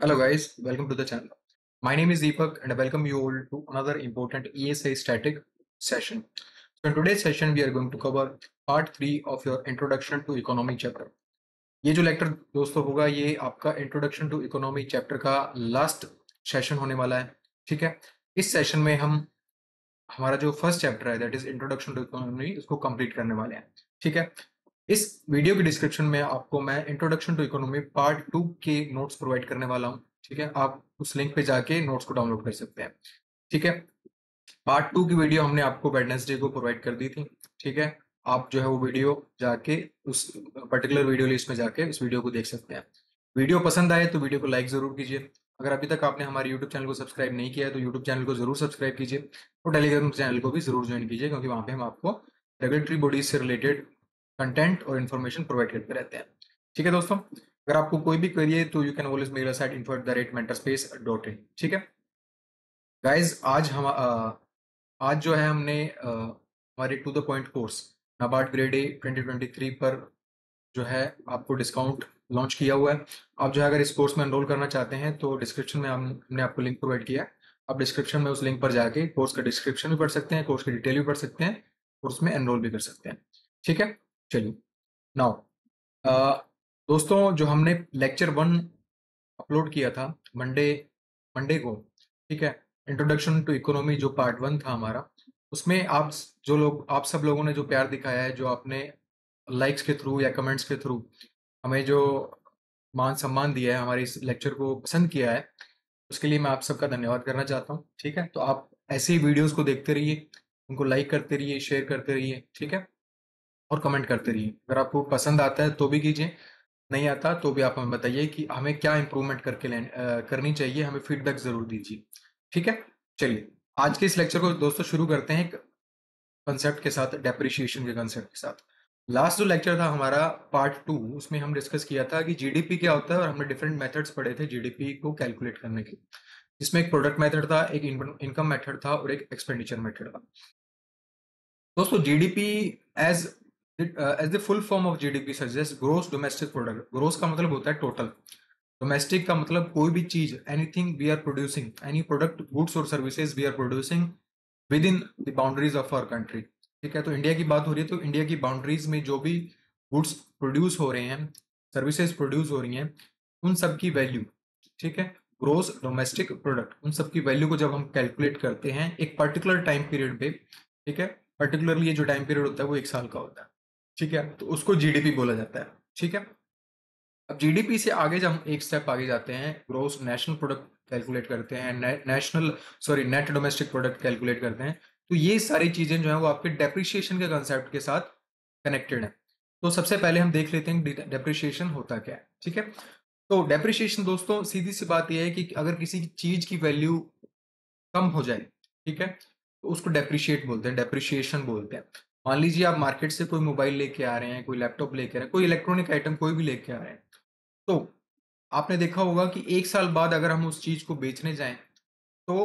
Hello guys, welcome to the channel. My name is Deepak and I welcome you all to another important ESI static session. So in today's session we are going to cover part 3 of your introduction to economy chapter. ये जो lecture दोस्तों होगा ये आपका introduction to economy chapter का last session होने वाला है। ठीक है, इस सेशन में हम हमारा जो फर्स्ट चैप्टर है that is introduction to economy उसको कंप्लीट करने वाले हैं। ठीक है, इस वीडियो के डिस्क्रिप्शन में आपको मैं इंट्रोडक्शन टू इकोनॉमी पार्ट 2 के नोट्स प्रोवाइड करने वाला हूँ। ठीक है, आप उस लिंक पे जाके नोट्स को डाउनलोड कर सकते हैं। ठीक है, पार्ट 2 की वीडियो हमने आपको वेडनेसडे को प्रोवाइड कर दी थी। ठीक है, आप जो है वो वीडियो जाके उस पर्टिकुलर वीडियो लिस्ट में जाके उस वीडियो को देख सकते हैं। वीडियो पसंद आए तो वीडियो को लाइक जरूर कीजिए। अगर अभी तक आपने हमारे यूट्यूब चैनल को सब्सक्राइब नहीं किया है तो यूट्यूब चैनल को जरूर सब्सक्राइब कीजिए और टेलीग्राम चैनल को भी जरूर ज्वाइन कीजिए, क्योंकि वहाँ पे हम आपको रेगुलेटरी बॉडीज से रिलेटेड कंटेंट और इन्फॉर्मेशन प्रोवाइड करते रहते हैं। ठीक है दोस्तों, अगर आपको कोई भी क्वेरी है तो you can always mail us at info@mentorspace.in। ठीक है गाइज, आज जो है हमने हमारे to the point course NABARD grade A 2023 पर जो है आपको डिस्काउंट लॉन्च किया हुआ है। आप जो है अगर इस कोर्स में एनरोल करना चाहते हैं तो डिस्क्रिप्शन में हमने आपको लिंक प्रोवाइड किया है। आप डिस्क्रिप्शन में उस लिंक पर जाके कोर्स का डिस्क्रिप्शन भी पढ़ सकते हैं, कोर्स की डिटेल भी पढ़ सकते हैं और उसमें एनरोल भी कर सकते हैं। ठीक है, चलिए नाउ दोस्तों, जो हमने लेक्चर 1 अपलोड किया था मंडे मंडे को, ठीक है, इंट्रोडक्शन टू इकोनॉमी जो पार्ट 1 था हमारा, उसमें आप सब लोगों ने जो प्यार दिखाया है, जो आपने लाइक्स के थ्रू या कमेंट्स के थ्रू हमें जो मान सम्मान दिया है, हमारे इस लेक्चर को पसंद किया है, उसके लिए मैं आप सबका धन्यवाद करना चाहता हूँ। ठीक है, तो आप ऐसे ही वीडियोस को देखते रहिए, उनको लाइक करते रहिए, शेयर करते रहिए। ठीक है, और कमेंट करते रहिए। अगर आपको पसंद आता है तो भी कीजिए, नहीं आता तो भी आप हमें बताइए कि हमें क्या इंप्रूवमेंट करनी चाहिए, हमें फीडबैक जरूर दीजिए। ठीक है, चलिए आज के इस लेक्चर को दोस्तों शुरू करते हैं कंसेप्ट के साथ, डेप्रिशिएशन के कंसेप्ट के साथ। लास्ट जो लेक्चर था हमारा पार्ट 2, उसमें हम डिस्कस किया था कि जीडीपी क्या होता है और हमने डिफरेंट मेथड्स पढ़े थे जीडीपी को कैलकुलेट करने के, जिसमें एक प्रोडक्ट मेथड था, एक इनकम मेथड था और एक एक्सपेंडिचर मेथड था। दोस्तों GDP as as the full form of GDP suggest gross domestic product. Gross का मतलब होता है टोटल, डोमेस्टिक का मतलब कोई भी चीज, anything we are producing, any product, goods और services we are producing within the boundaries of our country. ठीक है, तो इंडिया की बात हो रही है तो इंडिया की बाउंड्रीज में जो भी गुड्स प्रोड्यूस हो रहे हैं, सर्विसेज प्रोड्यूस हो रही हैं, उन सब की वैल्यू, ठीक है, ग्रोस डोमेस्टिक प्रोडक्ट, उन सब की वैल्यू को जब हम कैलकुलेट करते हैं एक पर्टिकुलर टाइम पीरियड पे, ठीक है, पर्टिकुलरली ये जो टाइम पीरियड होता है वो 1 साल का होता है। ठीक है, तो उसको जीडीपी बोला जाता है। ठीक है, अब जीडीपी से आगे जब हम एक स्टेप आगे जाते हैं, ग्रोस नेशनल प्रोडक्ट कैलकुलेट करते हैं, नेट डोमेस्टिक प्रोडक्ट कैलकुलेट करते हैं, तो ये सारी चीजें जो है वो आपके डेप्रिशिएशन के कंसेप्ट के साथ कनेक्टेड है। तो सबसे पहले हम देख लेते हैं डेप्रिशिएशन होता क्या है। ठीक है, तो डेप्रिशिएशन दोस्तों सीधी सी बात यह है कि अगर किसी चीज की वैल्यू कम हो जाए, ठीक है, तो उसको डेप्रिशिएट बोलते हैं, डेप्रिशिएशन बोलते हैं। मान लीजिए आप मार्केट से कोई मोबाइल लेके आ रहे हैं, कोई लैपटॉप लेके आ रहे हैं, कोई इलेक्ट्रॉनिक आइटम कोई भी लेके आ रहे हैं, तो आपने देखा होगा कि 1 साल बाद अगर हम उस चीज को बेचने जाएं तो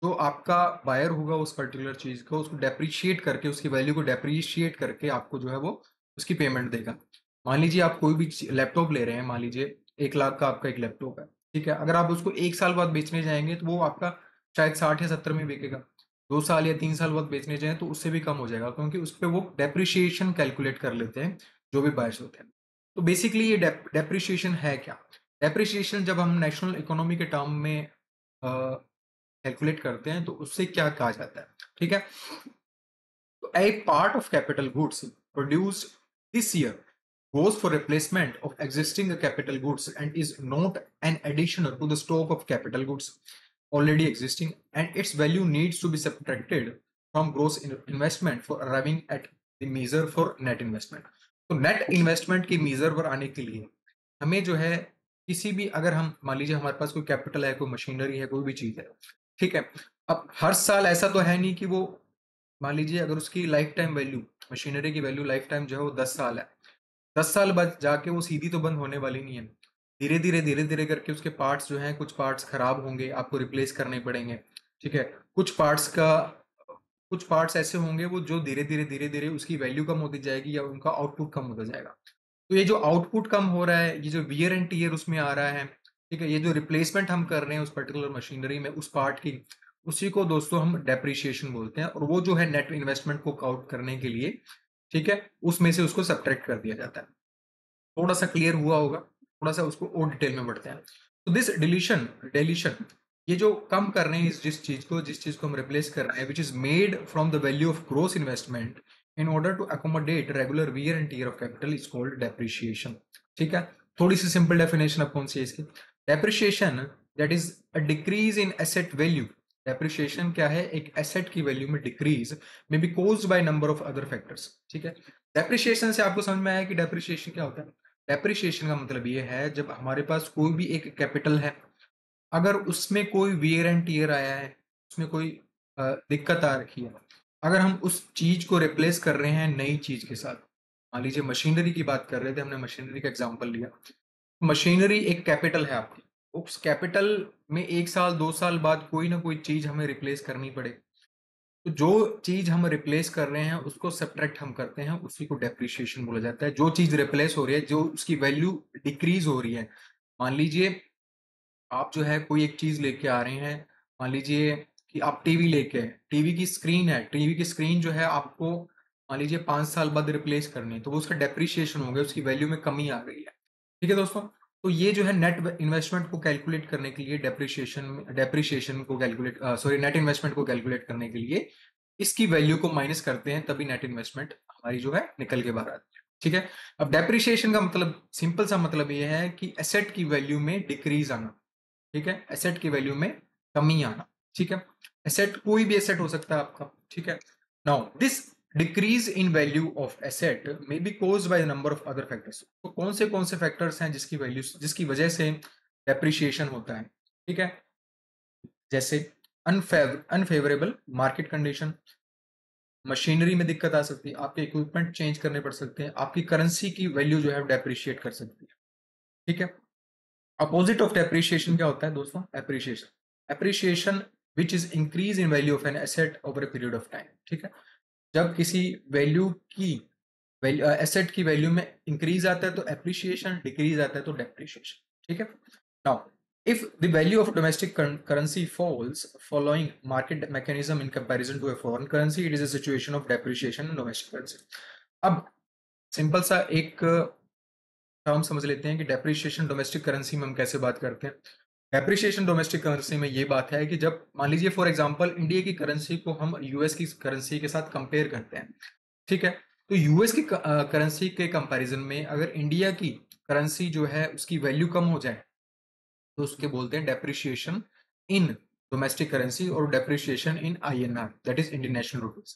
जो आपका बायर होगा उस पर्टिकुलर चीज को, उसको डेप्रिशिएट करके, उसकी वैल्यू को डेप्रिशिएट करके आपको जो है वो उसकी पेमेंट देगा। मान लीजिए आप कोई भी लैपटॉप ले रहे हैं, मान लीजिए 1 लाख का आपका एक लैपटॉप है, ठीक है, अगर आप उसको 1 साल बाद बेचने जाएंगे तो वो आपका शायद 60 या 70 में बिकेगा। 2 साल या 3 साल बाद बेचने जाए तो उससे भी कम हो जाएगा, क्योंकि उस पर वो डेप्रिशिएशन कैलकुलेट कर लेते हैं जो भी बायर्स होते हैं। तो बेसिकली ये डेप्रिशिएशन है क्या? डेप्रिशिएशन जब हम नेशनल इकोनॉमी के टर्म में कैलकुलेट करते हैं तो उससे क्या कहा जाता है, ठीक है, तो a part of capital goods produced this year goes for replacement of existing capital goods and is not an addition to the stock of capital goods already existing, and its value needs to be subtracted from gross investment for arriving at the measure for net investment। तो net investment की measure पर आने के लिए हमें जो है किसी भी, अगर हम मान लीजिए हमारे पास कोई कैपिटल है, कोई मशीनरी है, कोई भी चीज है, ठीक है, अब हर साल ऐसा तो है नहीं कि वो, मान लीजिए अगर उसकी लाइफ टाइम वैल्यू, मशीनरी की वैल्यू लाइफ टाइम जो है वो 10 साल है, 10 साल बाद जाके वो सीधी तो बंद होने वाली नहीं है। धीरे धीरे करके उसके पार्ट्स जो हैं, कुछ पार्ट्स खराब होंगे, आपको रिप्लेस करने पड़ेंगे। ठीक है, कुछ पार्ट्स ऐसे होंगे वो जो धीरे धीरे उसकी वैल्यू कम होती जाएगी या उनका आउटपुट कम होता जाएगा। तो ये जो आउटपुट कम हो रहा है, ये जो वियर एंड टीयर उसमें आ रहा है, ठीक है, ये जो रिप्लेसमेंट हम कर रहे हैं उस पर्टिकुलर मशीनरी में उस पार्ट की, उसी को दोस्तों हम डेप्रिसिएशन बोलते हैं। और वो जो है नेट इन्वेस्टमेंट को काउंट करने के लिए, ठीक है, उसमें से उसको सब्ट्रैक्ट कर दिया जाता है। थोड़ा सा क्लियर हुआ होगा, थोड़ा सा उसको और डिटेल में बढ़ते हैं। तो दिस डिलीशन डिलीशन, ये जो कम कर रहे हैं जिस चीज को हम रिप्लेस कर रहे हैं, which is made from the value of gross investment in order to accommodate regular wear and tear of capital, is called depreciation. ठीक है, थोड़ी सी सिंपल डेफिनेशन अब कौन सी है इसकी। Depreciation that is a decrease in asset value. Depreciation क्या है, एक एसेट की वैल्यू में decrease may be caused by number of other factors. ठीक है, डेप्रिशिएशन से आपको समझ में आया कि डेप्रिशिएशन क्या होता है। डेप्रिशिएशन का मतलब ये है जब हमारे पास कोई भी एक कैपिटल है, अगर उसमें कोई वियर एंड टीयर आया है, उसमें कोई दिक्कत आ रखी है, अगर हम उस चीज को रिप्लेस कर रहे हैं नई चीज के साथ, मान लीजिए मशीनरी की बात कर रहे थे, हमने मशीनरी का एग्जांपल लिया। मशीनरी एक कैपिटल है आपकी, उस कैपिटल में 1 साल 2 साल बाद कोई ना कोई चीज हमें रिप्लेस करनी पड़े, तो जो चीज हम रिप्लेस कर रहे हैं उसको सब्ट्रैक्ट हम करते हैं, उसी को डेप्रिशिएशन बोला जाता है। जो चीज रिप्लेस हो रही है, जो उसकी वैल्यू डिक्रीज हो रही है, मान लीजिए आप जो है कोई एक चीज लेके आ रहे हैं, मान लीजिए कि आप टीवी लेके आए, टीवी की स्क्रीन है, टीवी की स्क्रीन जो है आपको मान लीजिए 5 साल बाद रिप्लेस करनी है, तो वो उसका डेप्रिशिएशन हो गया, उसकी वैल्यू में कमी आ गई है। ठीक है दोस्तों, तो ये जो है नेट इन्वेस्टमेंट को कैलकुलेट करने के लिए, डेप्रिशिएशन को कैलकुलेट, सॉरी, नेट इन्वेस्टमेंट को कैलकुलेट करने के लिए इसकी वैल्यू को माइनस करते हैं, तभी नेट इन्वेस्टमेंट हमारी जो है निकल के बाहर आती है। ठीक है, अब डेप्रिशिएशन का मतलब, सिंपल सा मतलब ये है कि एसेट की वैल्यू में डिक्रीज आना। ठीक है, एसेट की वैल्यू में कमी आना। ठीक है, एसेट कोई भी एसेट हो सकता है आपका। ठीक है, now this decrease in value of asset may be caused by number of other factors. तो कौन से फैक्टर्स हैं जिसकी वजह से डेप्रिशिएशन होता है। ठीक है, जैसे अनफेवरेबल मार्केट कंडीशन, मशीनरी में दिक्कत आ सकती है, आपके इक्विपमेंट चेंज करने पड़ सकते हैं, आपकी करेंसी की वैल्यू जो है डेप्रिशिएट कर सकती है। ठीक है, अपोजिट ऑफ डेप्रिशिएशन क्या होता है दोस्तों, appreciation. Appreciation which is increase in value of an asset over a period of time. ठीक है, जब किसी वैल्यू की एसेट की वैल्यू में इंक्रीज आता है तो एप्रिशिएशन, डिक्रीज आता है तो डेप्रिशिएशन। ठीक है, now if the value of domestic currency falls following market mechanism in comparison to a foreign currency, it is a situation of depreciation in domestic currency. अब सिंपल सा एक टर्म समझ लेते हैं कि डेप्रिशिएशन डोमेस्टिक करेंसी में हम कैसे बात करते हैं। डेप्रिशिएशन डोमेस्टिक करेंसी में ये बात है कि जब मान लीजिए फॉर एग्जांपल इंडिया की करेंसी को हम यूएस की करेंसी के साथ कंपेयर करते हैं। ठीक है, तो यूएस की करेंसी के कंपैरिजन में अगर इंडिया की करेंसी जो है उसकी वैल्यू कम हो जाए तो उसके बोलते हैं डेप्रिशिएशन इन डोमेस्टिक करेंसी, और depreciation in INR, that is Indian national rupees.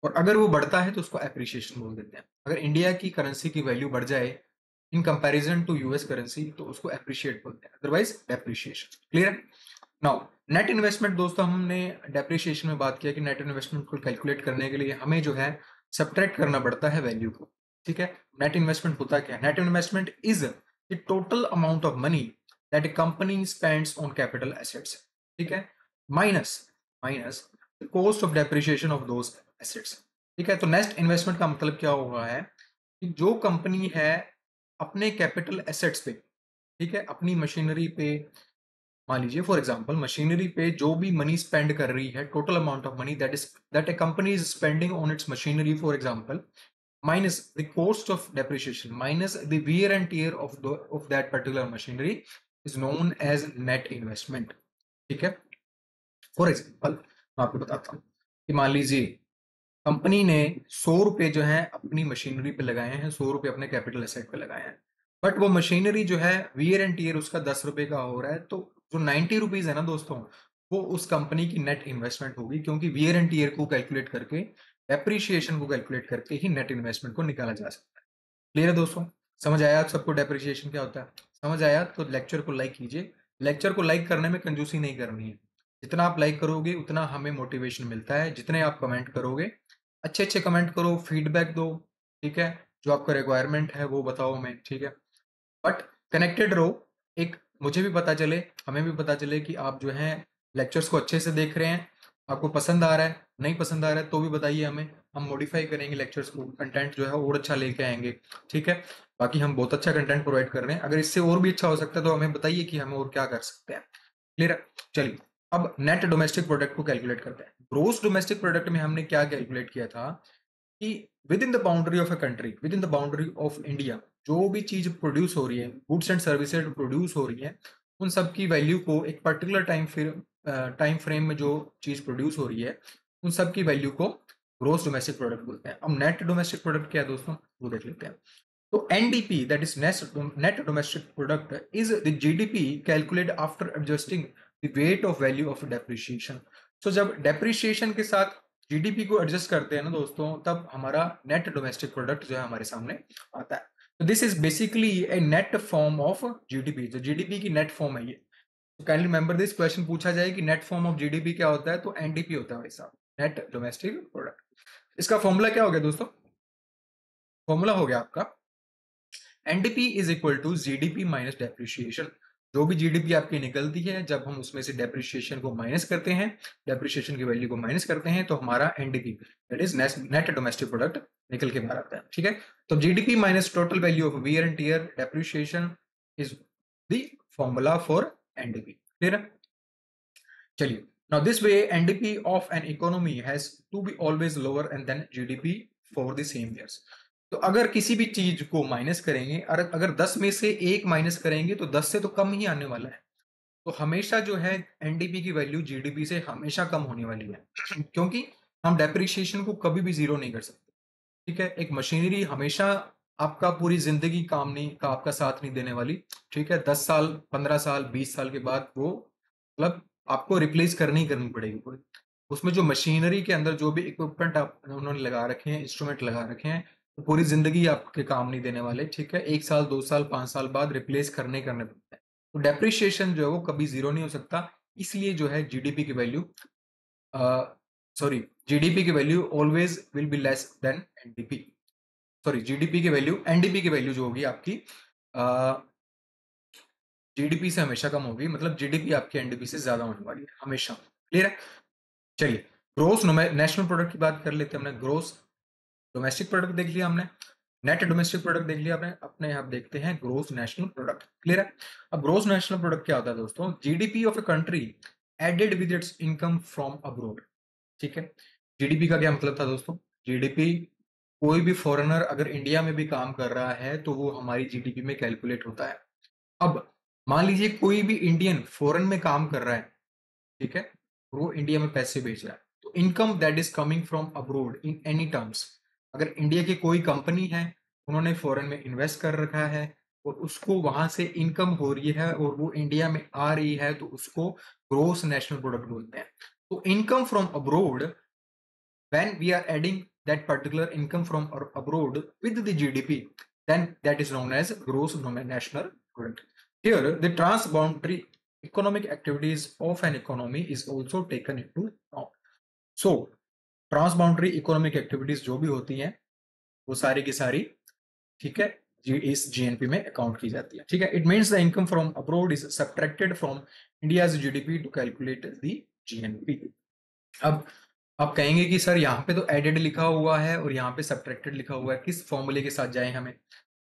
और अगर वो बढ़ता है तो उसको एप्रिशिएशन बोल देते हैं। अगर इंडिया की करेंसी की वैल्यू बढ़ जाए in comparison to US currency तो उसको एप्रिशिएट बोलते हैं, otherwise depreciation. Clear. Now net investment दोस्तों, हमने डेप्रिशिएशन में बात किया कि नेट इन्वेस्टमेंट को कैलकुलेट करने के लिए हमें जो है सब्ट्रैक्ट करना पड़ता है वैल्यू को। ठीक है, नेट इन्वेस्टमेंट होता क्या है, net investment is the total amount of money that A company spends on capital assets. ठीक है, minus minus the cost of depreciation of those assets. ठीक है, तो नेट इन्वेस्टमेंट का मतलब क्या हुआ है कि जो कंपनी है अपने कैपिटल एसेट्स पे, ठीक है, अपनी मशीनरी पे, मान लीजिए फॉर एग्जांपल मशीनरी पे जो भी मनी स्पेंड कर रही है, total amount of money that A company is spending on it's machinery for example, minus the cost of depreciation minus the wear and tear of that particular machinery is known as net investment. ठीक है, for example मैं आपको बताता हूँ कि मान लीजिए company ने 100 रुपए जो है अपनी मशीनरी पे लगाए हैं, 100 रुपए अपने कैपिटल एसेट पे लगाए हैं, बट वो मशीनरी जो है वियर एंड टीयर उसका 10 रुपए का हो रहा है, तो जो 90 रुपीज है ना दोस्तों, वो उस कंपनी की नेट इन्वेस्टमेंट होगी, क्योंकि वियर एंड टीयर को कैलकुलेट करके, डेप्रिशिएशन को कैलकुलेट करके ही नेट इन्वेस्टमेंट को निकाला जा सकता है। क्लियर है दोस्तों, समझ आया आप सबको डेप्रिशिएशन क्या होता है। समझ आया तो लेक्चर को लाइक कीजिए। लेक्चर को लाइक करने में कंजूसी नहीं करनी है, जितना आप लाइक करोगे उतना हमें मोटिवेशन मिलता है, जितने आप कमेंट करोगे, अच्छे अच्छे कमेंट करो, फीडबैक दो। ठीक है, जो आपका रिक्वायरमेंट है वो बताओ हमें। ठीक है, बट कनेक्टेड रहो, एक मुझे भी पता चले, हमें भी पता चले कि आप जो है लेक्चर्स को अच्छे से देख रहे हैं, आपको पसंद आ रहा है, नहीं पसंद आ रहा है तो भी बताइए हमें, हम मॉडिफाई करेंगे लेक्चर्स को, कंटेंट जो है और अच्छा लेके आएंगे, ठीक है। बाकी हम बहुत अच्छा कंटेंट प्रोवाइड कर रहे हैं, अगर इससे और भी अच्छा हो सकता है तो हमें बताइए कि हमें और क्या कर सकते हैं। क्लियर है? चलिए अब नेट डोमेस्टिक प्रोडक्ट को कैलकुलेट करते हैं। ग्रोस डोमेस्टिक प्रोडक्ट में हमने क्या कैलकुलेट किया था कि with in the boundary of a country, with in the boundary of India, जो भी चीज प्रोड्यूस हो रही है, गुड्स एंड सर्विसेज प्रोड्यूस हो रही है, उन सब की वैल्यू को एक पर्टिकुलर टाइम फ्रेम में जो चीज प्रोड्यूस हो रही है, उन सब की वैल्यू को ग्रोस डोमेस्टिक प्रोडक्ट बोलते हैं। अब नेट डोमेस्टिक प्रोडक्ट क्या है दोस्तों, वो देख लेते हैं। तो NDP, that is net domestic product, is the GDP calculate after adjusting the weight of value of depreciation. So जब डेप्रिसिएशन के साथ जीडीपी को एडजस्ट करते हैं ना दोस्तों, तब हमारा नेट डोमेस्टिक प्रोडक्ट जो है हमारे सामने आता है। तो this is basically A net form of GDP, जो जीडीपी की नेट फॉर्म है ये। काइंडली रिमेंबर दिस, क्वेश्चन पूछा जाए कि नेट फॉर्म ऑफ जीडीपी क्या होता है, तो एनडीपी होता है भाई साहब, नेट डोमेस्टिक प्रोडक्ट। इसका फॉर्मूला क्या हो गया दोस्तों, फॉर्मूला हो गया आपका NDP is equal to GDP minus depreciation. जो भी जीडीपी आपकी निकलती है, जब हम उसमें से डेप्रिसिएशन को माइनस करते हैं, डेप्रिसिएशन की वैल्यू को माइनस करते हैं, तो हमारा NDP that is net domestic product निकल के बाहर आता है, ठीक है। तो GDP minus total value of wear and tear depreciation is the formula for NDP. Clear है? चलिए, now this way NDP of an economy has to be always lower and than GDP for the same years। तो अगर किसी भी चीज को minus करेंगे, अगर 10 में से एक माइनस करेंगे तो 10 से तो कम ही आने वाला है। तो हमेशा जो है एनडीपी की वैल्यू जीडीपी से हमेशा कम होने वाली है क्योंकि हम डेप्रिसिएशन को कभी भी जीरो नहीं कर सकते, ठीक है। एक मशीनरी हमेशा आपका पूरी जिंदगी काम नहीं का आपका साथ नहीं देने वाली, ठीक है। 10 साल, 15 साल, 20 साल के बाद वो मतलब आपको रिप्लेस करनी ही करनी पड़ेगी पूरी। उसमें जो मशीनरी के अंदर जो भी इक्विपमेंट आप उन्होंने लगा रखे हैं, इंस्ट्रूमेंट लगा रखे हैं, तो पूरी जिंदगी आपके काम नहीं देने वाले, ठीक है। 1 साल, 2 साल, 5 साल बाद रिप्लेस करने पड़ते हैं। तो डेप्रिशिएशन जो है वो कभी जीरो नहीं हो सकता। इसलिए जो है जीडीपी की वैल्यू, सॉरी, जीडीपी की value always will be less than NDP. Sorry, GDP की वैल्यू, एनडीपी की वैल्यू जो होगी आपकी जीडीपी से हमेशा कम होगी, मतलब जीडीपी आपकी एनडीपी से ज्यादा होने वाली है हमेशा। क्लियर है? चलिए, ग्रोस नेशनल प्रोडक्ट की बात कर लेते हैं। हमने ग्रोस डोमेस्टिक प्रोडक्ट देख लिया, हमने नेट डोमेस्टिक प्रोडक्ट देख लिया, आपने अपने आप देखते हैं ग्रोस नेशनल प्रोडक्ट। क्लियर है? अब ग्रोस नेशनल प्रोडक्ट क्या होता है दोस्तों, GDP of a country added with its income from abroad, ठीक है। जीडीपी का क्या मतलब था दोस्तों, जीडीपी कोई भी फॉरेनर अगर इंडिया में भी काम कर रहा है तो वो हमारी जीडीपी में कैलकुलेट होता है। अब मान लीजिए कोई भी इंडियन फॉरेन में काम कर रहा है, ठीक है, वो इंडिया में पैसे भेज रहा है, तो income that is coming from abroad in any terms, अगर इंडिया की कोई कंपनी है, उन्होंने फॉरेन में इन्वेस्ट कर रखा है और उसको वहां से इनकम हो रही है और वो इंडिया में आ रही है, तो उसको ग्रोस नेशनल प्रोडक्ट बोलते हैं। तो income from abroad, when we are adding that particular income from abroad with the GDP, then that is known as gross national product. Here, the transboundary economic activities of an economy is also taken into account. So, transboundary economic activities जो भी होती हैं, वो सारी की सारी, ठीक है, इस जीएनपी में अकाउंट की जाती है, ठीक है। It means the income from abroad is subtracted from India's GDP to calculate the GNP. अब आप कहेंगे कि सर यहाँ पे तो एडेड लिखा हुआ है और यहाँ पे सब्ट्रैक्टेड लिखा हुआ है, किस फॉर्मूले के साथ जाए हमें,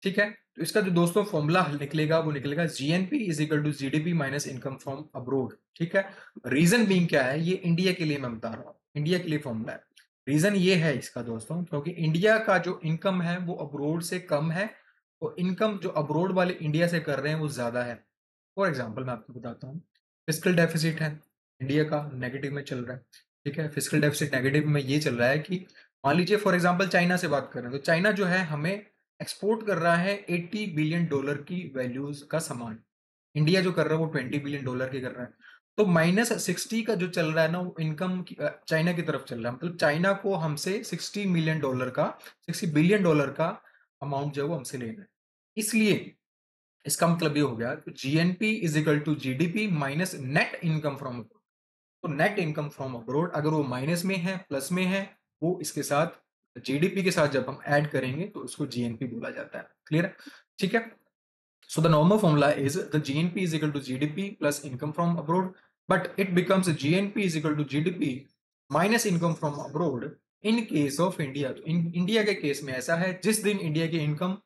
ठीक है। तो इसका जो दोस्तों फॉर्मूला निकलेगा वो निकलेगा GNP is equal to GDP minus income from abroad, ठीक है। रीजन बीइंग क्या है, ये इंडिया के लिए मैं बता रहा हूँ, इंडिया के लिए फॉर्मूला है। रीजन ये है इसका दोस्तों, क्योंकि इंडिया का जो इनकम है वो अब्रोड से कम है और इनकम जो अब्रोड वाले इंडिया से कर रहे हैं वो ज्यादा है। फॉर एग्जाम्पल मैं आपको बताता हूँ, फिस्कल डेफिसिट है इंडिया का, नेगेटिव में चल रहा है, ठीक है। फिस्कल डेफिसिट नेगेटिव में ये चल रहा है कि मान लीजिए फॉर एग्जांपल चाइना से बात करें, तो चाइना जो है हमें एक्सपोर्ट कर रहा है 80 बिलियन डॉलर की वैल्यूज का सामान, इंडिया जो कर रहा है वो 20 बिलियन डॉलर की कर रहा है। तो -60 का जो चल रहा है ना, वो इनकम चाइना की तरफ चल रहा है, मतलब चाइना को हमसे 60 मिलियन डॉलर का, 60 बिलियन डॉलर का अमाउंट जो है वो हमसे लेना है। इसलिए इसका मतलब ये हो गया कि GNP is equal to GDP minus net income from, तो नेट इनकम फ्रॉम अब्रोड अगर वो माइनस में है, प्लस में है, वो इसके साथ जीडीपी के साथ जब हम ऐड करेंगे तो उसको जीएनपी बोला जाता है। क्लियर है? ठीक है। So the normal formula is the GNP is equal to GDP plus income from abroad, but it becomes GNP is equal to GDP minus income from abroad in case of India, तो India के case में ऐसा है, जिस दिन India की income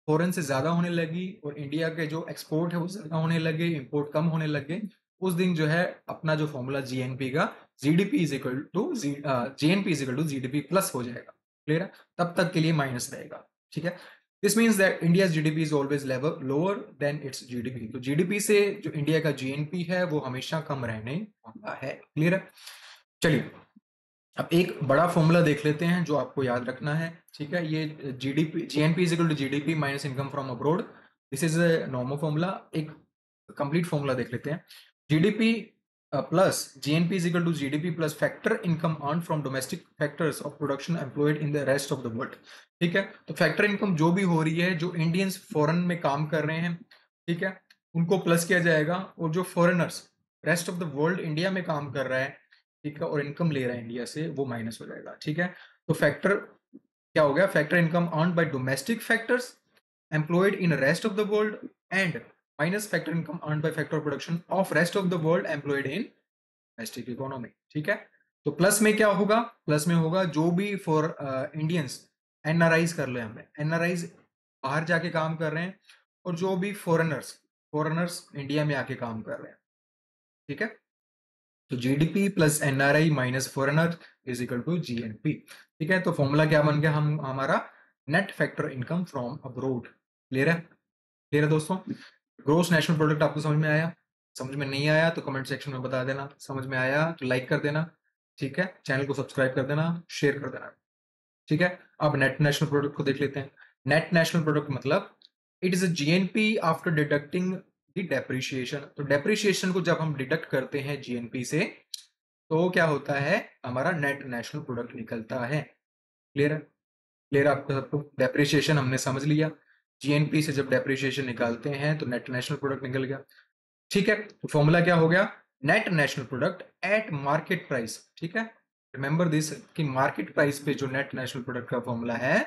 foreign से ज्यादा होने लगी और इंडिया के जो एक्सपोर्ट है वो ज्यादा होने लगे, इंपोर्ट कम होने लगे, उस दिन जो है अपना जो फॉर्मूला जीएनपी का, GDP is equal to GNP is equal to GDP plus हो जाएगा। क्लियर है? तब तक के लिए माइनस रहेगा। ठीक है, this means that India GDP is always level lower than it's GDP. तो जीडीपी से जो इंडिया का जीएनपी है वो हमेशा कम रहने वाला है। क्लियर है? चलिए अब एक बड़ा फॉर्मूला देख लेते हैं जो आपको याद रखना है। ठीक है, ये GDP, GNP is equal to GDP minus income from abroad. This is a normal formula. एक कंप्लीट फॉर्मूला देख लेते हैं। GDP plus GNP is equal to GDP plus factor income earn from domestic factors of production employed in the rest of the world. ठीक है, तो factor income जो भी हो रही है, जो इंडियंस फॉरेन में काम कर रहे हैं, ठीक है, उनको प्लस किया जाएगा, और जो foreigners rest of the world India में काम कर रहा है, ठीक है, और इनकम ले रहा है इंडिया से, वो माइनस हो जाएगा। ठीक है, तो फैक्टर क्या हो गया? Factor income earn by domestic factors employed in rest of the world and minus factor income earn by factor production of rest of the world employed in domestic economy. ठीक है, तो प्लस में क्या होगा? Plus में होगा जो भी फॉर इंडियंस एनआरआईज कर ले, हमें एनआरआईज बाहर जाके काम कर रहे हैं, और जो भी फॉरेनर्स फॉरेनर्स इंडिया में आके काम कर रहे हैं। ठीक है, तो GDP plus NRI minus foreigner is equal to GNP. ठीक है, तो फॉर्मूला क्या बन गया हम हमारा? Net factor income from abroad. Clear है? क्लियर है दोस्तों? ग्रोस नेशनल प्रोडक्ट आपको समझ में आया? समझ में नहीं आया तो कमेंट सेक्शन में बता देना। समझ में आया तो लाइक कर देना। ठीक है, चैनल को सब्सक्राइब कर देना, शेयर कर देना। ठीक है, अब नेट नेशनल प्रोडक्ट को देख लेते हैं। नेट नेशनल प्रोडक्ट मतलब it is a GNP after deducting the depreciation. तो डेप्रिशिएशन को जब हम डिडक्ट करते हैं जीएनपी से, तो क्या होता है? हमारा नेट नेशनल प्रोडक्ट निकलता है। क्लियर है? क्लियर आपको सबको? डेप्रिशिएशन हमने समझ लिया, जीएनपी से जब डेप्रिशिएशन निकालते हैं तो नेट नेशनल प्रोडक्ट निकल गया। ठीक है, तो फॉर्मूला क्या हो गया? Net national product eight market price. ठीक है, रिमेंबर दिस कि मार्केट प्राइस पे जो नेट नेशनल प्रोडक्ट का फॉर्मूला है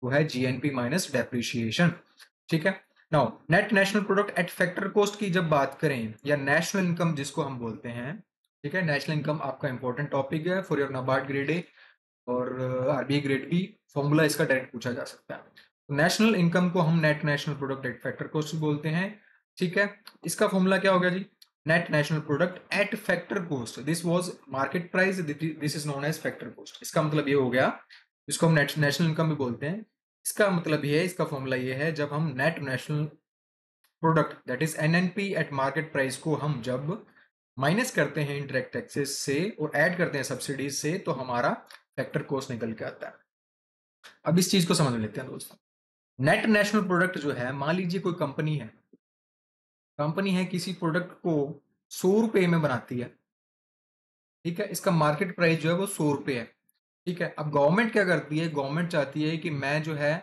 वो है जीएनपी माइनस डेप्रिशिएशन। ठीक है, now net national product at factor cost की जब बात करें, या नेशनल इनकम जिसको हम बोलते हैं, ठीक है, नेशनल इनकम आपका इंपॉर्टेंट टॉपिक है for your NABARD grade A और आरबीआई ग्रेड बी। फॉर्मूला इसका डायरेक्ट पूछा जा सकता है। तो नेशनल इनकम को हम net national product at factor cost बोलते हैं। ठीक है, इसका फॉर्मूला क्या हो गया जी? Net national product at factor cost, this was market price, this is known as factor cost. इसका मतलब ये हो गया, इसको हम नेशनल इनकम भी बोलते हैं। इसका मतलब ये है, इसका फॉर्मूला ये है, जब हम net national product that is NNP eight market price को हम जब माइनस करते हैं इंडायरेक्ट टैक्सेस से और ऐड करते हैं सब्सिडीज से, तो हमारा फैक्टर कॉस्ट निकल के आता है। अब इस चीज को समझ लेते हैं दोस्तों। नेट नेशनल प्रोडक्ट जो है, मान लीजिए कोई कंपनी है किसी प्रोडक्ट को 100 रुपए में बनाती है। ठीक है, इसका मार्केट प्राइस जो है वो 100 रुपए है। ठीक है, अब गवर्नमेंट क्या करती है? गवर्नमेंट चाहती है कि मैं जो है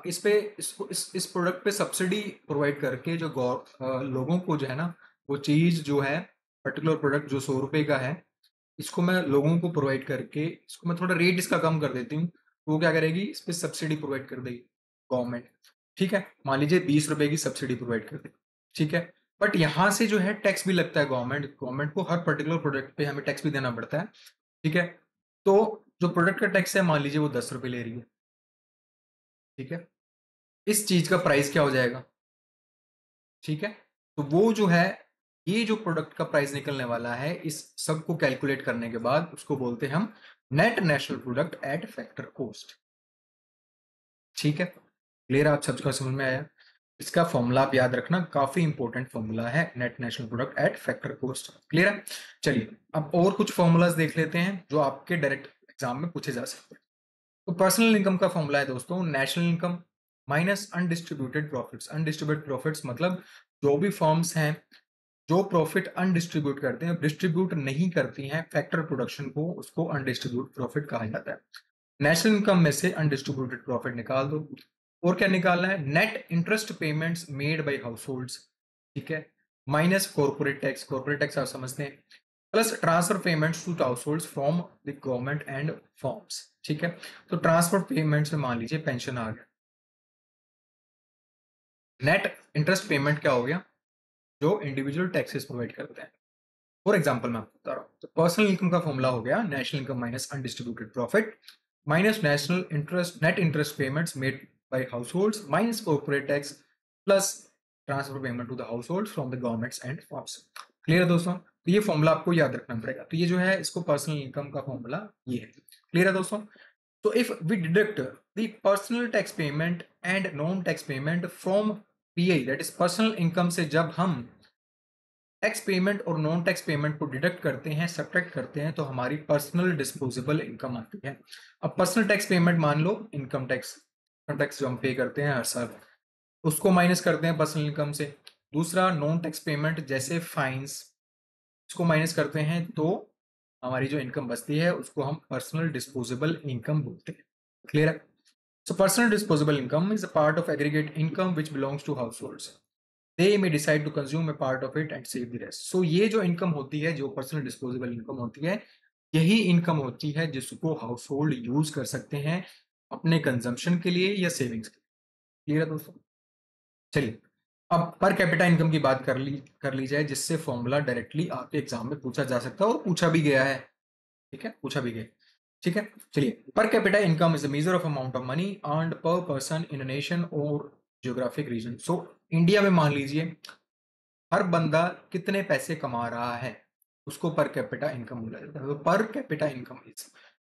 इस पे इस प्रोडक्ट पे सब्सिडी प्रोवाइड करके जो लोगों को जो है ना, वो चीज जो है, पर्टिकुलर प्रोडक्ट जो 100 रुपए का है, इसको मैं लोगों को प्रोवाइड करके इसको मैं थोड़ा रेट इसका कम कर देती हूँ, तो वो क्या करेगी? इस पे सब्सिडी प्रोवाइड कर देगी गवर्नमेंट। ठीक है, मान लीजिए 20 रुपए की सब्सिडी प्रोवाइड कर दी। ठीक है, बट यहाँ से जो है टैक्स भी लगता है गवर्नमेंट को हर पर्टिकुलर प्रोडक्ट पे हमें टैक्स भी देना पड़ता है। ठीक है, तो जो प्रोडक्ट का टैक्स है, मान लीजिए वो 10 रुपए ले रही है। ठीक है, इस चीज का प्राइस क्या हो जाएगा? ठीक है, तो वो जो है, ये जो प्रोडक्ट का प्राइस निकलने वाला है, इस सब को कैलकुलेट करने के बाद उसको बोलते हैं हम net national product at factor cost. ठीक है, क्लियर? आप सबका समझ में आया? इसका फॉर्मूला आप याद रखना, काफी इंपॉर्टेंट फॉर्मूला है, net national product at factor cost. Clear है? चलिए अब और कुछ फॉर्मूलाज देख लेते हैं जो आपके डायरेक्ट एग्जाम में पूछे जा सकते हैं। तो पर्सनल इनकम का फॉर्मूला है दोस्तों, national income minus undistributed profits. Undistributed profits मतलब जो भी फर्म्स हैं जो प्रॉफिट अनडिस्ट्रीब्यूट करते हैं, डिस्ट्रीब्यूट नहीं करती हैं फैक्टर प्रोडक्शन को, उसको अनडिस्ट्रीब्यूट प्रॉफिट कहा जाता है। नेशनल इनकम में से अनडिस्ट्रीब्यूटेड प्रॉफिट निकाल दो। और क्या निकालना है? Net interest payments made by households. ठीक है, minus corporate tax, corporate tax आप समझते हैं, plus transfer payments to households from the government and forms. ठीक है, तो ट्रांसफर पेमेंट्स में मान लीजिए पेंशन आ गया। नेट इंटरेस्ट पेमेंट क्या हो गया? जो इंडिविजुअल टैक्सेस प्रोवाइड करते हैं। फॉर एग्जाम्पल मैं आपको बता रहा हूँ, तो पर्सनल इनकम का फॉर्मूला हो गया national income minus undistributed profit minus national interest net interest payments made by households minus corporate tax plus transfer payment to the households from the governments and firms. Clear है दोस्तों? तो ये formula आपको याद रखना पड़ेगा। तो ये जो है इसको पर्सनल इनकम का फॉर्मूला ये है। क्लियर है दोस्तों? तो if we deduct the personal tax payment and non tax payment from PI that is personal income से जब हम टैक्स पेमेंट और नॉन टैक्स पेमेंट को डिडक्ट करते हैं, सब्ट्रैक्ट करते हैं, तो हमारी पर्सनल डिस्पोजेबल इनकम आती है। अब पर्सनल टैक्स पेमेंट मान लो इनकम टैक्स जो हम पे करते हैं हर साल, उसको माइनस करते हैं पर्सनल इनकम से। दूसरा नॉन टैक्स पेमेंट जैसे फाइन्स, इसको माइनस करते हैं, तो हमारी जो इनकम बचती है उसको हम पर्सनल डिस्पोजेबल इनकम बोलते हैं। क्लियर है? So personal disposable income is a part of aggregate income which belongs to households. They may decide to consume a part of it and save the rest. So ये जो income होती है, जो personal disposable income होती है, यही income होती है जिसको हाउस होल्ड यूज कर सकते हैं अपने कंजम्पशन के लिए या सेविंग्स के लिए। क्लियर है दोस्तों? चलिए अब पर कैपिटा इनकम की बात कर ली जाए, जिससे फॉर्मूला डायरेक्टली आपके एग्जाम में पूछा जा सकता है और पूछा भी गया है। ठीक है, पूछा भी गया। ठीक है, चलिए per capita income is a measure of amount of money earned पर पर्सन इन अ नेशन और जियोग्राफिक रीजन। सो इंडिया में मान लीजिए हर बंदा कितने पैसे कमा रहा है, उसको पर कैपिटा इनकम बोला जाता है। तो पर कैपिटा इनकम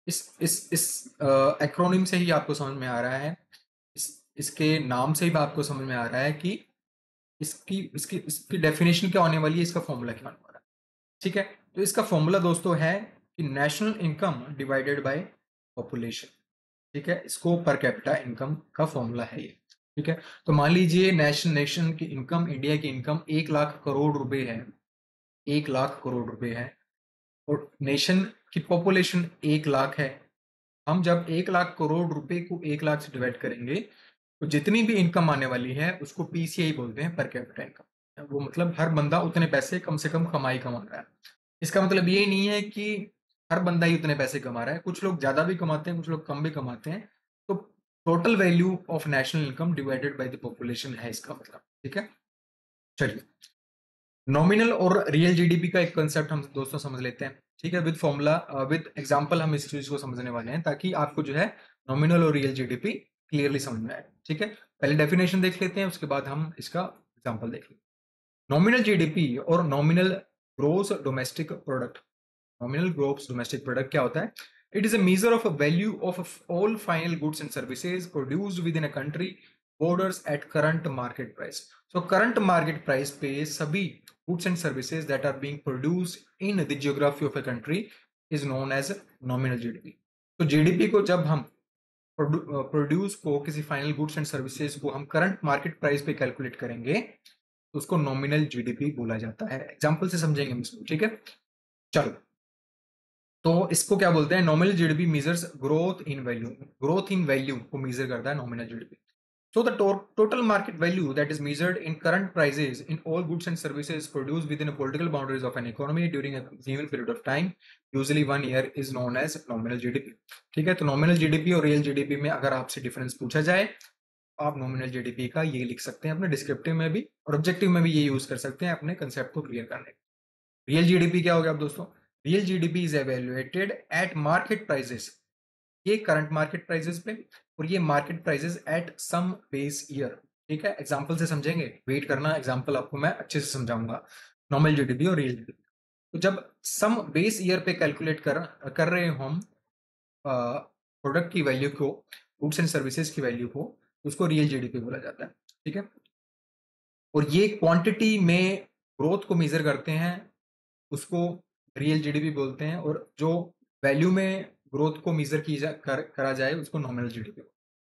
इस एक्रोनिम से ही आपको समझ में आ रहा है, इसके नाम से ही आपको समझ में आ रहा है कि इसकी इसकी इसकी डेफिनेशन क्या होने वाली है, इसका फॉर्मूला क्या होने वाला है। ठीक है, तो इसका फॉर्मूला दोस्तों है कि national income divided by population. ठीक है, इसको पर कैपिटा इनकम का फॉर्मूला है ये। ठीक है, तो मान लीजिए नेशन की इनकम, इंडिया की इनकम 1 लाख करोड़ रुपए है, 1 लाख करोड़ रुपए है, और नेशन की पॉपुलेशन 1 लाख है। हम जब 1 लाख करोड़ रुपए को 1 लाख से डिवाइड करेंगे, तो जितनी भी इनकम आने वाली है उसको पीसीआई बोलते हैं, पर कैपिटा इनकम। वो मतलब हर बंदा उतने पैसे कम से कम कमा रहा है। इसका मतलब ये नहीं है कि हर बंदा ही उतने पैसे कमा रहा है, कुछ लोग ज्यादा भी कमाते हैं, कुछ लोग कम भी कमाते हैं। तो total value of national income divided by the population है इसका मतलब। ठीक है, चलिए नॉमिनल और रियल जीडीपी का एक कंसेप्ट हम दोस्तों समझ लेते हैं। ठीक है, विद फॉर्मूला विद एग्जांपल हम इस चीज को समझने वाले हैं, ताकि आपको जो है नॉमिनल और रियल जीडीपी क्लियरली समझ में आए। ठीक है, पहले डेफिनेशन देख लेते हैं, उसके बाद हम इसका एग्जांपल देख लेते हैं। नॉमिनल जीडीपी और nominal gross domestic product, nominal gross domestic product क्या होता है? It is a measure of a value of all final goods and services produced within a country borders at current market price. So current market price पे सभी goods and services that are being produced in the geography of a country is known as nominal GDP. तो GDP को जब हम produce को किसी final goods and services को हम करंट मार्केट प्राइस पे कैलकुलेट करेंगे, तो उसको नॉमिनल जीडीपी बोला जाता है। एग्जांपल से समझेंगे हम इसको। ठीक है, चलो तो इसको क्या बोलते हैं? Nominal GDP measures growth in value, growth in value को मेजर करता है nominal GDP. So the total market value that is measured in current prices in all goods and services produced within the political boundaries of an economy during a given period of time, usually 1 year, is known as nominal GDP. ठीक है, तो nominal GDP और real GDP में अगर आपसे difference पूछा जाए, आप nominal GDP का ये लिख सकते हैं अपने डिस्क्रिप्टिव में भी, और ऑब्जेक्टिव में भी ये यूज कर सकते हैं अपने कंसेप्ट को क्लियर करने। रियल जीडीपी क्या हो गया आप दोस्तों? Real GDP is evaluated at market prices, ये करंट मार्केट प्राइसेस पे, और ये market prices at some base year. ठीक है, एग्जांपल से समझेंगे, वेट करना, एग्जांपल आपको मैं अच्छे से समझाऊंगा नॉर्मल जीडीपी और रियल जीडीपी। तो जब सम बेस ईयर पे कैलकुलेट कर रहे हो हम प्रोडक्ट की वैल्यू को, गुड्स एंड सर्विसेज की वैल्यू को, उसको रियल जीडीपी बोला जाता है। ठीक है, और ये क्वांटिटी में ग्रोथ को मेजर करते हैं, उसको रियल जीडीपी बोलते हैं, और जो वैल्यू में ग्रोथ को मेजर करा जाए उसको नॉमिनल जीडीपी।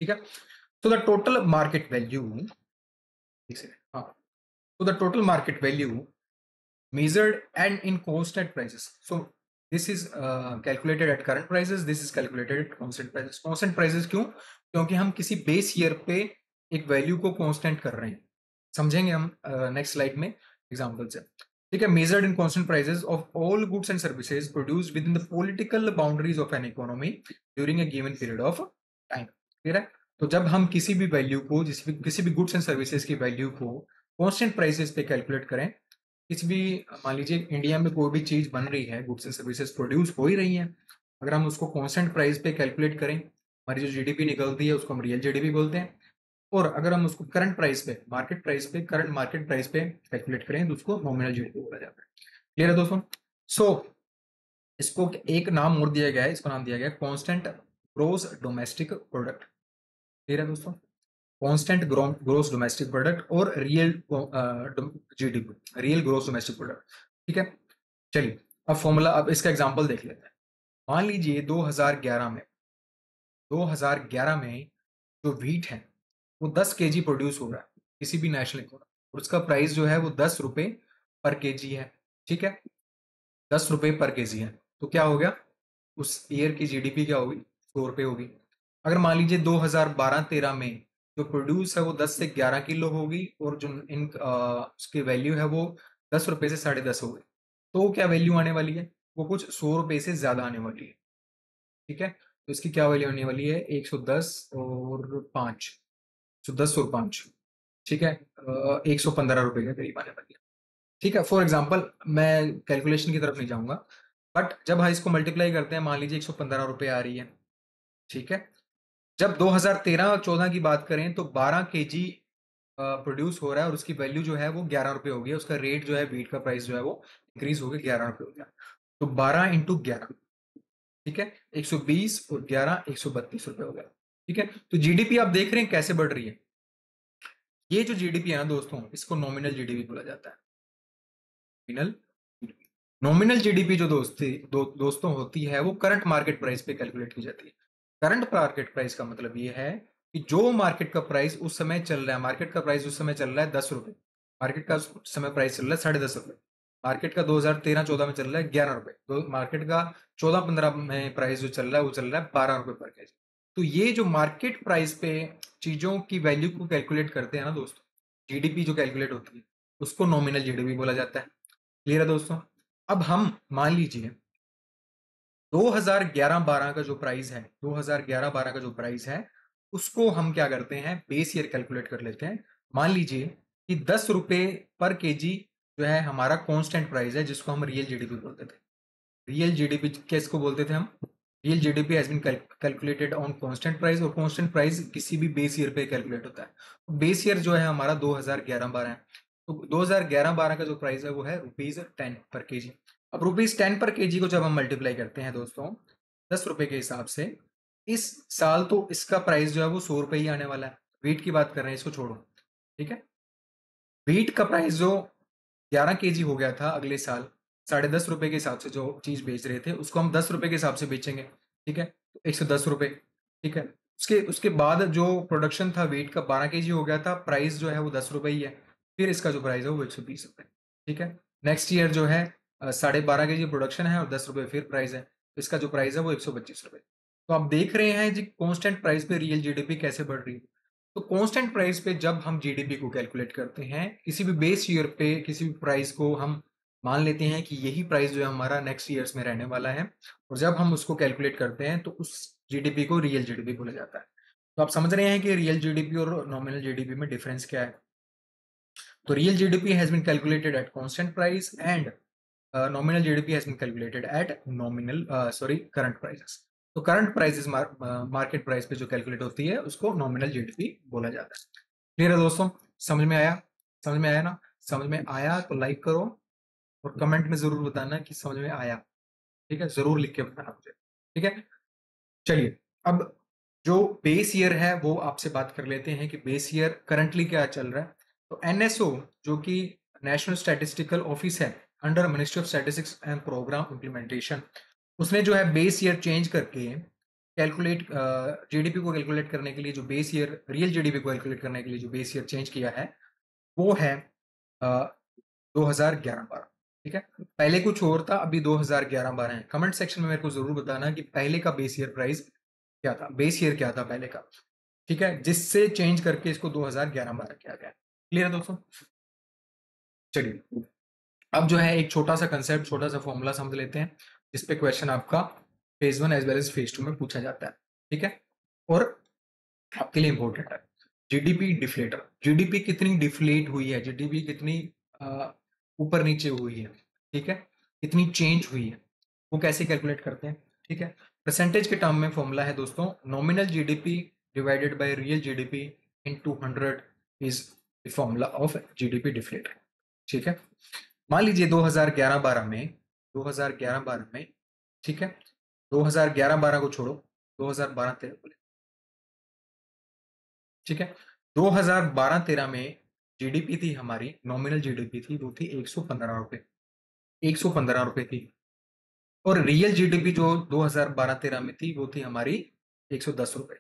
ठीक है, तो द टोटल मार्केट वैल्यू, हाँ, तो the total market value measured and in constant prices. So this is calculated at current prices, this is calculated at constant prices. Constant prices क्यों? क्योंकि हम किसी बेस ईयर पे एक वैल्यू को constant कर रहे हैं, समझेंगे हम नेक्स्ट स्लाइड में एग्जांपल से। ठीक है, measured in constant prices of all goods and services produced within the political boundaries of an economy during a given period of time. Clear है? तो जब हम किसी भी वैल्यू को, किसी भी गुड्स एंड सर्विसेज की वैल्यू को कांस्टेंट प्राइसेस पे कैलकुलेट करें, किसी भी मान लीजिए इंडिया में कोई भी चीज बन रही है, गुड्स एंड सर्विसेज प्रोड्यूस हो ही रही हैं, अगर हम उसको कांस्टेंट प्राइस पे कैलकुलेट करें, हमारी जो जीडीपी निकलती है उसको हम रियल जीडीपी बोलते हैं। और अगर हम उसको करंट प्राइस पे, मार्केट प्राइस पे, करंट मार्केट प्राइस पे कैलकुलेट करें तो उसको नॉमिनल जीडीपी बोला जाता है। क्लियर है दोस्तों? सो इसको एक नाम और दिया गया है, इसको नाम दिया गया है constant gross domestic product. Clear है दोस्तों? कांस्टेंट ग्रोस डोमेस्टिक प्रोडक्ट और real GDP, real gross domestic product. ठीक है, चलिए अब फॉर्मूला, अब इसका एग्जांपल देख लेते हैं। मान लीजिए 2011 में जो व्हीट है वो 10 केजी प्रोड्यूस हो रहा है किसी भी नेशनल इकोनॉमी, और उसका प्राइस जो है वो 10 रुपए पर केजी है। ठीक है, 10 रुपए पर केजी है, तो क्या हो गया, उस ईयर की जीडीपी क्या होगी, 100 रुपए होगी। अगर मान लीजिए 2012-13 में जो प्रोड्यूस है वो 10 से 11 किलो होगी, और जो उसकी वैल्यू है वो 10 रुपए से 10.5 हो गई, तो क्या वैल्यू आने वाली है, वो कुछ 100 रुपए से ज्यादा आने वाली है। ठीक है, तो इसकी क्या वैल्यू आने वाली है, 110 और 5, 110 और 5, ठीक है, 115 रुपए के करीब आने वाली है। ठीक है, फॉर एग्जाम्पल मैं कैलकुलेशन की तरफ नहीं जाऊंगा, बट जब हम इसको मल्टीप्लाई करते हैं, मान लीजिए 115 रुपए आ रही है। ठीक है, जब 2013-14 की बात करें तो 12 केजी प्रोड्यूस हो रहा है और उसकी वैल्यू जो है वो 11 रुपए हो गई है, उसका रेट जो है वीट का प्राइस जो है वो इंक्रीज हो गया, 11 रुपए हो गया। तो 12 × 11, ठीक है, 120 और 11, 132 रुपए हो गया। ठीक है, तो जीडीपी आप देख रहे हैं कैसे बढ़ रही है। ये जो जीडीपी है ना दोस्तों, इसको नॉमिनल जीडीपी बोला जाता है। नॉमिनल नॉमिनल जीडीपी जो दोस्तों होती है वो करंट मार्केट प्राइस पे कैलकुलेट की जाती है। करंट मार्केट प्राइस का मतलब ये है कि जो मार्केट का प्राइस उस समय चल रहा है, मार्केट का प्राइस उस समय चल रहा है 10 रुपए, मार्केट का उस समय प्राइस चल रहा है 10.5 रुपए, मार्केट का 2013-14 में चल रहा है 11 रुपए, तो मार्केट का 14-15 में प्राइस जो चल रहा है वो चल रहा है 12 रुपए पर केजी। तो ये जो मार्केट प्राइस पे चीजों की वैल्यू को कैलकुलेट करते हैं ना दोस्तों, जीडीपी जो कैलकुलेट होती है उसको नॉमिनल जीडीपी बोला जाता है। क्लियर है दोस्तों? अब हम मान लीजिए 2011-12 का जो प्राइस है, 2011-12 का जो प्राइस है उसको हम क्या करते हैं, बेस ईयर कैलकुलेट कर लेते हैं। मान लीजिए कि 10 रुपए पर केजी जो है हमारा कांस्टेंट प्राइस है, जिसको हम रियल जीडीपी बोलते थे। रियल जीडीपी किसको बोलते थे हम, real GDP has been calculated on constant price, और कांस्टेंट प्राइस किसी भी बेस ईयर पे कैलकुलेट होता है। बेस ईयर जो है हमारा 2011-12 है, तो 2011-12 का जो प्राइस है वो है ₹10 पर केजी। अब ₹10 पर केजी को जब हम मल्टीप्लाई करते हैं दोस्तों 10 रुपए के हिसाब से, इस साल तो इसका प्राइस जो है वो 100 रुपए ही आने वाला है। वेट की बात कर रहे हैं, इसको छोड़ो। ठीक है, व्हीट का प्राइस जो 11 केजी हो गया था अगले साल, 10.5 रुपए के हिसाब से जो चीज बेच रहे थे उसको हम 10 रुपए के हिसाब से बेचेंगे। ठीक है, तो 110 रुपए। ठीक है, उसके उसके बाद जो प्रोडक्शन था वेट का 12 केजी हो गया था, प्राइस जो है वो 10 रुपए ही है, फिर इसका जो प्राइस है वो 120 रुपए। ठीक है, नेक्स्ट ईयर जो है 12.5 केजी प्रोडक्शन है और 10 रुपए फिर प्राइस है, तो इसका जो प्राइस है वो 125 रुपए। तो आप देख रहे हैं जी कॉन्स्टेंट प्राइस पे रियल जीडीपी कैसे बढ़ रही है। तो कांस्टेंट प्राइस पे जब हम जीडीपी को कैलकुलेट करते हैं, किसी भी बेस ईयर पे किसी भी प्राइस को हम मान लेते हैं कि यही प्राइस जो है हमारा नेक्स्ट ईयर्स में रहने वाला है, और जब हम उसको कैलकुलेट करते हैं तो उस जीडीपी को रियल जीडीपी बोला जाता है। तो आप समझ रहे हैं कि रियल जीडीपी और नॉमिनल जीडीपी में डिफरेंस क्या है। तो real GDP has been calculated at constant price and nominal GDP has been calculated at nominal current prices. तो करंट प्राइसेस मार्केट प्राइस पे जो कैलकुलेट होती है उसको नॉमिनल जीडीपी बोला जाता है। क्लियर है दोस्तों? समझ में आया? समझ में आया ना? समझ में आया तो लाइक करो और कमेंट में जरूर बताना कि समझ में आया। ठीक है, जरूर लिख के बताना मुझे। ठीक है, चलिए अब जो बेस ईयर है वो आपसे बात कर लेते हैं कि बेस ईयर करंटली क्या चल रहा है। तो एनएसओ जो कि नेशनल स्टैटिस्टिकल ऑफिस है under ministry of statistics and programme implementation, उसने जो है बेस ईयर चेंज करके कैलकुलेट जीडीपी को कैलकुलेट करने के लिए जो बेस ईयर, रियल जीडीपी को कैलकुलेट करने के लिए जो बेस ईयर चेंज किया है वो है 2011-12। ठीक है, पहले कुछ और था, अभी 2011-12 है। कमेंट सेक्शन में मेरे को जरूर बताना कि पहले का बेस ईयर प्राइस क्या था, बेस ईयर क्या था पहले का। ठीक है, जिससे चेंज करके इसको 2011-12 किया गया। क्लियर है दोस्तों? चलिए अब जो है एक छोटा सा कंसेप्ट, छोटा सा फॉर्मूला समझ लेते हैं, जिसपे क्वेश्चन आपका phase 1 as well as phase 2 में पूछा जाता है। ठीक है, और आपके लिए इंपॉर्टेंट है जीडीपी डिफ्लेटर। जीडीपी कितनी डिफ्लेट हुई है, जीडीपी कितनी ऊपर नीचे हुई है, ठीक है, कितनी चेंज हुई है, वो कैसे कैलकुलेट करते हैं, ठीक है। परसेंटेज के टर्म में फॉर्मूला है दोस्तों, nominal GDP divided by real GDP in 200 is the formula of GDP deflator, ठीक है। मान लीजिए 2011-12 में, 2011-12 में, ठीक है, 2011-12 को छोड़ो, 2012-13 को, ठीक है, 2012-13 में जीडीपी थी हमारी, नॉमिनल जीडीपी थी, वो थी 115 रुपए, 115 रुपए थी। और रियल जीडीपी जो 2012-13 में थी वो थी हमारी 110 रुपए,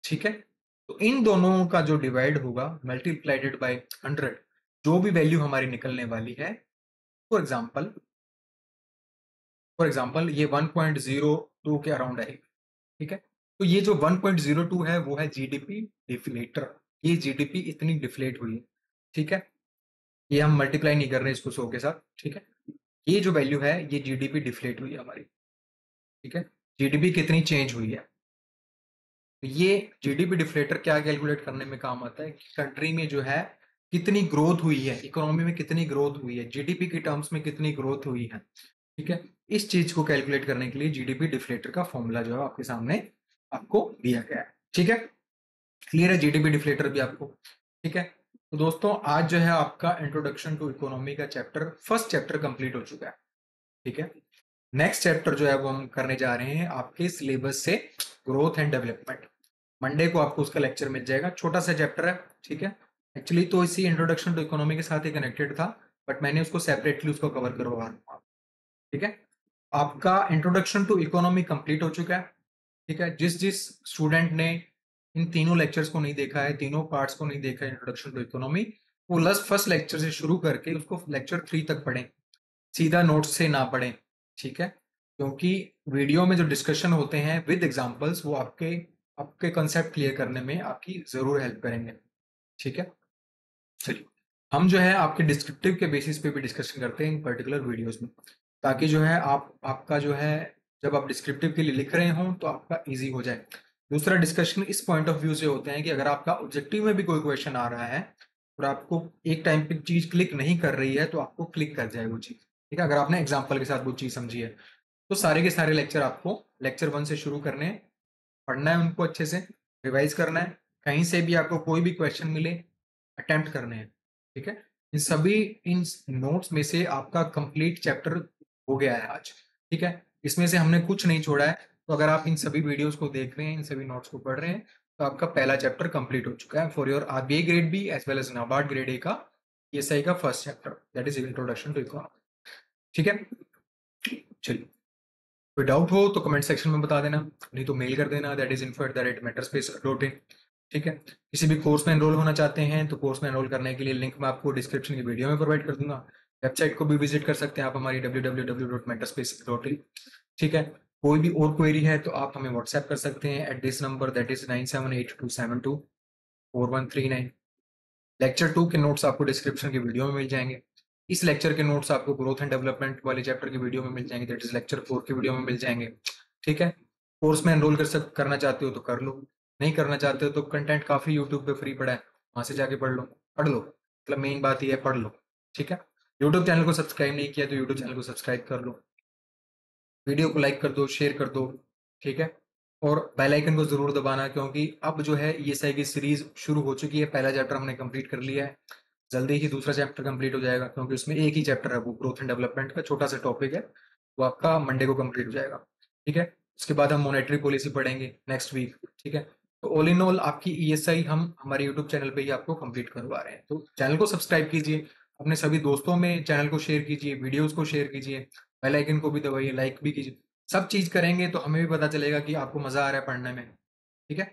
ठीक है। तो इन दोनों का जो डिवाइड होगा मल्टीप्लाइडेड बाय 100, जो भी वैल्यू हमारी निकलने वाली है, फॉर एग्जाम्पल, ये 1.02 के अराउंड है, ठीक है। तो ये जो 1.02 है वो है जीडीपी डिफ्लेटर, ये जीडीपी इतनी डिफ्लेट हुई है, ठीक है। ये हम मल्टीप्लाई नहीं कर रहे इसको 100 के साथ, ठीक है। ये जो वैल्यू है ये जीडीपी डिफ्लेट हुई है हमारी, ठीक है। जीडीपी कितनी चेंज हुई है, तो ये जीडीपी डिफ्लेटर क्या कैलकुलेट करने में काम आता है कि कंट्री में जो है कितनी ग्रोथ हुई है, इकोनॉमी में कितनी ग्रोथ हुई है, जीडीपी की टर्म्स में कितनी ग्रोथ हुई है, ठीक है। इस चीज को कैलकुलेट करने के लिए जीडीपी डिफ्लेटर का फॉर्मूला जो है आपके सामने आपको दिया गया है, ठीक है। क्लियर है जीडीपी डिफ्लेटर भी आपको, ठीक है। तो दोस्तों आज जो है आपका इंट्रोडक्शन टू इकोनॉमी का चैप्टर, फर्स्ट चैप्टर कंप्लीट हो चुका है, ठीक है। नेक्स्ट चैप्टर जो है वो हम करने जा रहे हैं आपके सिलेबस से, ग्रोथ एंड डेवलपमेंट। मंडे को आपको उसका लेक्चर मिल जाएगा, छोटा सा चैप्टर है, ठीक है। एक्चुअली तो इसी इंट्रोडक्शन टू इकोनॉमी के साथ ही कनेक्टेड था, बट मैंने उसको सेपरेटली उसको कवर करवा, ठीक है। आपका इंट्रोडक्शन टू इकोनॉमी कंप्लीट हो चुका है, ठीक है। जिस जिस स्टूडेंट ने इन तीनों लेक्चर्स को नहीं देखा है, तीनों पार्ट्स को नहीं देखा है इंट्रोडक्शन टू इकोनॉमी, वो फर्स्ट लेक्चर से शुरू करके उसको लेक्चर 3 तक पढ़ें, सीधा नोट्स से ना पढ़ें, ठीक है। क्योंकि वीडियो में जो डिस्कशन होते हैं विद एग्जांपल्स वो आपके आपके कंसेप्ट क्लियर करने में आपकी जरूर हेल्प करेंगे, ठीक है। चलिए, हम जो है आपके डिस्क्रिप्टिव के बेसिस पे भी डिस्कशन करते हैं इन पर्टिकुलर वीडियोस में, ताकि जो है आपका जो है जब आप डिस्क्रिप्टिव के लिए लिख रहे हो तो आपका इजी हो जाए। दूसरा डिस्कशन इस पॉइंट ऑफ व्यू से होते हैं कि अगर आपका ऑब्जेक्टिव में भी कोई क्वेश्चन आ रहा है और आपको एक टाइम पे चीज क्लिक नहीं कर रही है तो आपको क्लिक कर जाए वो चीज, ठीक है, अगर आपने एग्जाम्पल के साथ वो चीज समझी है। तो सारे के सारे लेक्चर आपको लेक्चर 1 से शुरू करने हैं, पढ़ना है उनको अच्छे से, रिवाइज करना है, कहीं से भी आपको कोई भी क्वेश्चन मिले अटेम्प्ट करने हैं, ठीक है। इन नोट्स में से आपका कंप्लीट चैप्टर हो गया है आज, ठीक है। इसमें से हमने कुछ नहीं छोड़ा है, तो अगर आप इन सभी वीडियोस को देख रहे हैं, इन सभी नोट्स को पढ़ रहे हैं, तो आपका पहला चैप्टर कंप्लीट हो चुका है for your RBI grade B as well as NABARD grade A का ईएसआई का first chapter, that is introduction to economics, ठीक है। चलिए, कोई डाउट हो तो कमेंट सेक्शन में बता देना, नहीं तो मेल कर देना, दैट इज info@matterspace.in, ठीक है। किसी भी कोर्स में एनरोल होना चाहते हैं तो कोर्स में एनरोल करने के लिए लिंक मैं आपको डिस्क्रिप्शन की वीडियो में प्रोवाइड कर दूंगा। वेबसाइट को भी विजिट कर सकते हैं आप हमारी www.matterspace.in, ठीक है। कोई भी और क्वेरी है तो आप हमें व्हाट्सएप कर सकते हैं at this number, that is 9782724139। Lecture 2 के नोट्स आपको डिस्क्रिप्शन की वीडियो में मिल जाएंगे। इस लेक्चर के नोट्स आपको ग्रोथ एंड डेवलपमेंट वाले चैप्टर की वीडियो में मिल जाएंगे, दैट इज लेक्चर 4 की वीडियो में मिल जाएंगे, ठीक है। कोर्स में एनरोल करना चाहते हो तो कर लो, नहीं करना चाहते हो तो कंटेंट काफी यूट्यूब पे फ्री पड़ा है, वहां से जाके पढ़ लो, मतलब मेन बात ये है पढ़ लो, ठीक है। यूट्यूब चैनल को सब्सक्राइब नहीं किया तो यूट्यूब चैनल को सब्सक्राइब कर लो, वीडियो को लाइक कर दो, शेयर कर दो, ठीक है। और बेल आइकन को जरूर दबाना, क्योंकि अब जो है ईएसआई की सीरीज शुरू हो चुकी है, पहला चैप्टर हमने कंप्लीट कर लिया है, जल्दी ही दूसरा चैप्टर कंप्लीट हो जाएगा, क्योंकि उसमें एक ही चैप्टर है वो ग्रोथ एंड डेवलपमेंट का छोटा सा टॉपिक है, वो आपका मंडे को कंप्लीट हो जाएगा, ठीक है। उसके बाद हम मॉनेटरी पॉलिसी पढ़ेंगे नेक्स्ट वीक, ठीक है। तो ऑल इन ऑल आपकी ईएसआई हम हमारे यूट्यूब चैनल पे ही आपको कंप्लीट करवा रहे हैं, तो चैनल को सब्सक्राइब कीजिए, अपने सभी दोस्तों में चैनल को शेयर कीजिए, वीडियोस को शेयर कीजिए, बेल आइकन को भी दबाइए, लाइक भी कीजिए, सब चीज करेंगे तो हमें भी पता चलेगा कि आपको मजा आ रहा है पढ़ने में, ठीक है।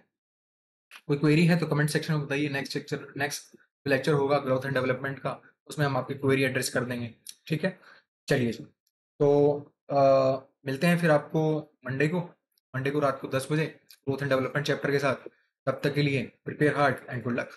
कोई क्वेरी है तो कमेंट सेक्शन में बताइए, नेक्स्ट लेक्चर होगा ग्रोथ एंड डेवलपमेंट का, उसमें हम आपकी क्वेरी एड्रेस कर देंगे, ठीक है। चलिए जी, तो मिलते हैं फिर आपको मंडे को रात को 10 बजे ग्रोथ एंड डेवलपमेंट चैप्टर के साथ। तब तक के लिए prepare hard and good luck.